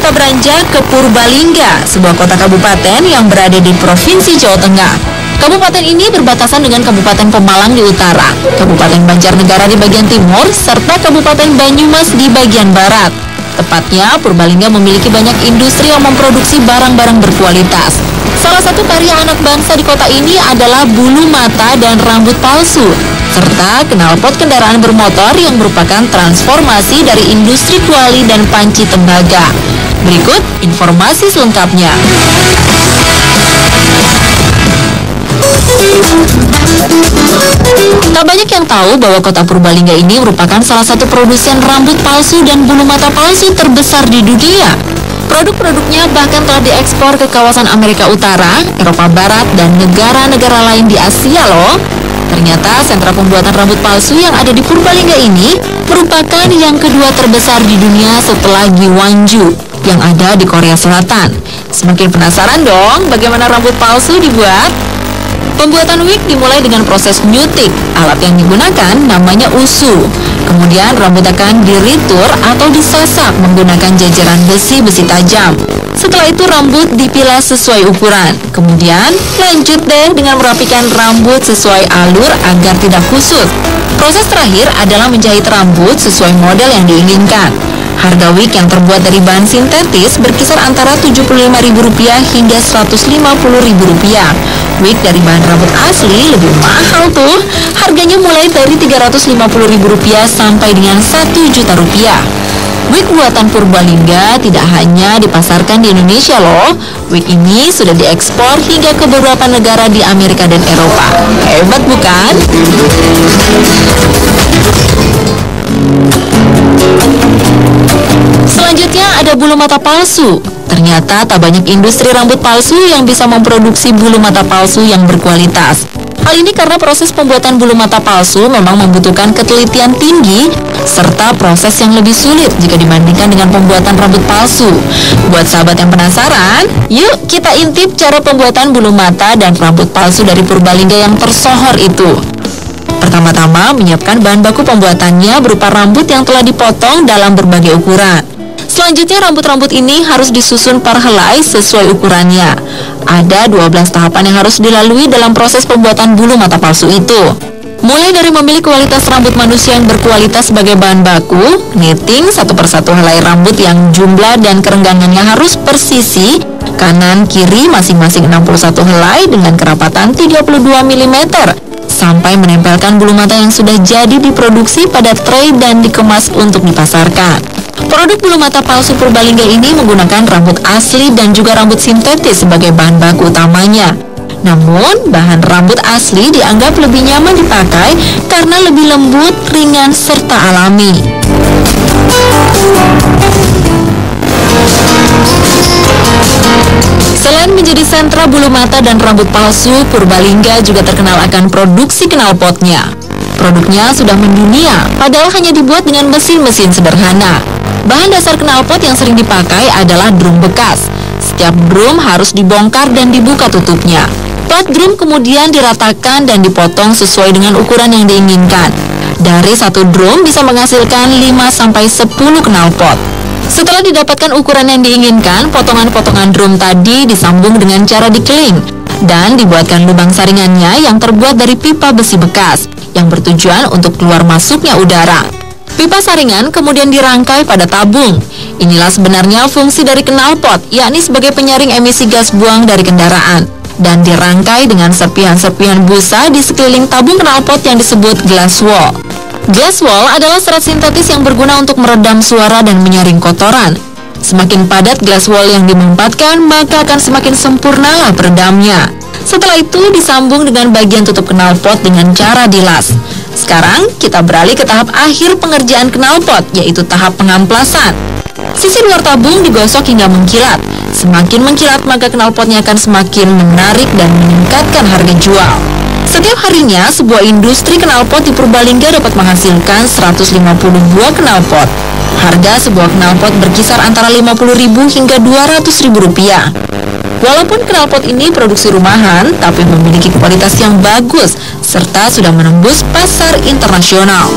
kita beranjak ke Purbalingga, sebuah kota kabupaten yang berada di Provinsi Jawa Tengah. Kabupaten ini berbatasan dengan Kabupaten Pemalang di utara, Kabupaten Banjarnegara di bagian timur, serta Kabupaten Banyumas di bagian barat. Tepatnya, Purbalingga memiliki banyak industri yang memproduksi barang-barang berkualitas. Salah satu karya anak bangsa di kota ini adalah bulu mata dan rambut palsu, serta knalpot kendaraan bermotor yang merupakan transformasi dari industri kuali dan panci tembaga. Berikut informasi selengkapnya. Tak banyak yang tahu bahwa kota Purbalingga ini merupakan salah satu produsen rambut palsu dan bulu mata palsu terbesar di dunia. Produk-produknya bahkan telah diekspor ke kawasan Amerika Utara, Eropa Barat, dan negara-negara lain di Asia loh. Ternyata sentra pembuatan rambut palsu yang ada di Purbalingga ini merupakan yang kedua terbesar di dunia setelah Gwangju yang ada di Korea Selatan. Semakin penasaran dong bagaimana rambut palsu dibuat? Pembuatan wig dimulai dengan proses nyutik. Alat yang digunakan namanya usu. Kemudian rambut akan diritur atau disasak menggunakan jajaran besi-besi tajam. Setelah itu rambut dipilah sesuai ukuran. Kemudian lanjut deh dengan merapikan rambut sesuai alur agar tidak kusut. Proses terakhir adalah menjahit rambut sesuai model yang diinginkan. Harga wig yang terbuat dari bahan sintetis berkisar antara Rp75.000 hingga Rp150.000. Wig dari bahan rambut asli lebih mahal tuh. Harganya mulai dari Rp350.000 sampai dengan Rp1.000.000. Wig buatan Purbalingga tidak hanya dipasarkan di Indonesia loh. Wig ini sudah diekspor hingga ke beberapa negara di Amerika dan Eropa. Hebat bukan? Selanjutnya ada bulu mata palsu. Ternyata tak banyak industri rambut palsu yang bisa memproduksi bulu mata palsu yang berkualitas. Hal ini karena proses pembuatan bulu mata palsu memang membutuhkan ketelitian tinggi serta proses yang lebih sulit jika dibandingkan dengan pembuatan rambut palsu. Buat sahabat yang penasaran, yuk kita intip cara pembuatan bulu mata dan rambut palsu dari Purbalingga yang tersohor itu. Pertama-tama, menyiapkan bahan baku pembuatannya berupa rambut yang telah dipotong dalam berbagai ukuran. Selanjutnya, rambut-rambut ini harus disusun per helai sesuai ukurannya. Ada 12 tahapan yang harus dilalui dalam proses pembuatan bulu mata palsu itu. Mulai dari memilih kualitas rambut manusia yang berkualitas sebagai bahan baku, knitting satu persatu helai rambut yang jumlah dan kerenggangannya harus persisi, kanan kiri masing-masing 61 helai dengan kerapatan 32 mm, sampai menempelkan bulu mata yang sudah jadi diproduksi pada tray dan dikemas untuk dipasarkan. Produk bulu mata palsu Purbalingga ini menggunakan rambut asli dan juga rambut sintetis sebagai bahan baku utamanya. Namun, bahan rambut asli dianggap lebih nyaman dipakai karena lebih lembut, ringan, serta alami. Selain menjadi sentra bulu mata dan rambut palsu, Purbalingga juga terkenal akan produksi knalpotnya. Produknya sudah mendunia, padahal hanya dibuat dengan mesin-mesin sederhana. Bahan dasar knalpot yang sering dipakai adalah drum bekas. Setiap drum harus dibongkar dan dibuka tutupnya. Plat drum kemudian diratakan dan dipotong sesuai dengan ukuran yang diinginkan. Dari satu drum bisa menghasilkan 5-10 knalpot. Setelah didapatkan ukuran yang diinginkan, potongan-potongan drum tadi disambung dengan cara dikeling dan dibuatkan lubang saringannya yang terbuat dari pipa besi bekas yang bertujuan untuk keluar masuknya udara. Pipa saringan kemudian dirangkai pada tabung. Inilah sebenarnya fungsi dari knalpot, yakni sebagai penyaring emisi gas buang dari kendaraan, dan dirangkai dengan serpihan-serpihan busa di sekeliling tabung knalpot yang disebut glass wool. Glass wool adalah serat sintetis yang berguna untuk meredam suara dan menyaring kotoran. Semakin padat glass wool yang dimempatkan, maka akan semakin sempurnalah peredamnya. Setelah itu disambung dengan bagian tutup knalpot dengan cara dilas. Sekarang kita beralih ke tahap akhir pengerjaan knalpot, yaitu tahap pengamplasan. Sisi luar tabung digosok hingga mengkilat. Semakin mengkilat maka knalpotnya akan semakin menarik dan meningkatkan harga jual. Setiap harinya sebuah industri knalpot di Purbalingga dapat menghasilkan 150 buah knalpot. Harga sebuah knalpot berkisar antara Rp50.000 hingga Rp200.000. Walaupun knalpot ini produksi rumahan, tapi memiliki kualitas yang bagus, serta sudah menembus pasar internasional.